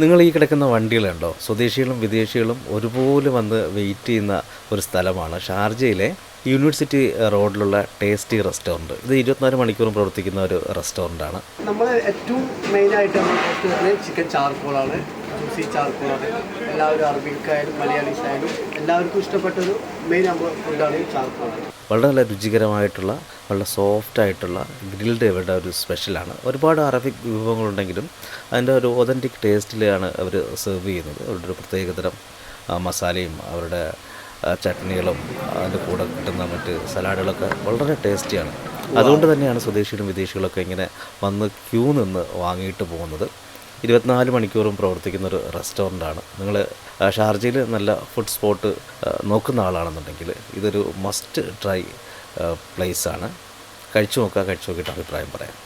നിങ്ങൾ ഈ കിടക്കുന്ന വണ്ടികളുണ്ടോ, സ്വദേശികളും വിദേശികളും ഒരുപോലെ വന്ന് വെയിറ്റ് ചെയ്യുന്ന ഒരു സ്ഥലമാണ് ഷാർജയിലെ യൂണിവേഴ്സിറ്റി റോഡിലുള്ള ടേസ്റ്റി റെസ്റ്റോറൻറ്റ്. ഇത് 24 മണിക്കൂറും പ്രവർത്തിക്കുന്ന ഒരു റെസ്റ്റോറൻ്റാണ്. നമ്മൾ ഏറ്റവും മെയിനായിട്ട് നമ്മൾ വരുന്നത് ചിക്കൻ ചാർക്കോളാണ്. ജ്യൂസി ചാർക്കോളാണ്. എല്ലാവരും അറബിക്കായാലും മലയാളീസായാലും എല്ലാവർക്കും ഇഷ്ടപ്പെട്ടൊരു മെയിൻ നമ്മൾ ഫുഡാണ് ചാർക്കോൾ. വളരെ നല്ല രുചികരമായിട്ടുള്ള, വളരെ സോഫ്റ്റായിട്ടുള്ള ഗ്രിൽഡ് ഇവരുടെ ഒരു സ്പെഷ്യലാണ്. ഒരുപാട് അറബിക് വിഭവങ്ങളുണ്ടെങ്കിലും അതിൻ്റെ ഒരു ഒതൻറ്റിക് ടേസ്റ്റിലാണ് അവർ സെർവ് ചെയ്യുന്നത്. അവരുടെ ഒരു പ്രത്യേകതരം മസാലയും അവരുടെ ചട്നികളും അതിൻ്റെ കൂടെ കിട്ടുന്ന മറ്റ് സലാഡുകളൊക്കെ വളരെ ടേസ്റ്റിയാണ്. അതുകൊണ്ട് തന്നെയാണ് സ്വദേശികളും വിദേശികളൊക്കെ ഇങ്ങനെ വന്ന് ക്യൂ നിന്ന് വാങ്ങിയിട്ട് പോകുന്നത്. 24 മണിക്കൂറും പ്രവർത്തിക്കുന്ന ഒരു റെസ്റ്റോറൻ്റാണ്. നിങ്ങൾ ഷാർജയിൽ നല്ല ഫുഡ് സ്പോട്ട് നോക്കുന്ന ആളാണെന്നുണ്ടെങ്കിൽ ഇതൊരു മസ്റ്റ് ട്രൈ പ്ലേസാണ്. കഴിച്ചു നോക്കിയിട്ട് അഭിപ്രായം പറയാം.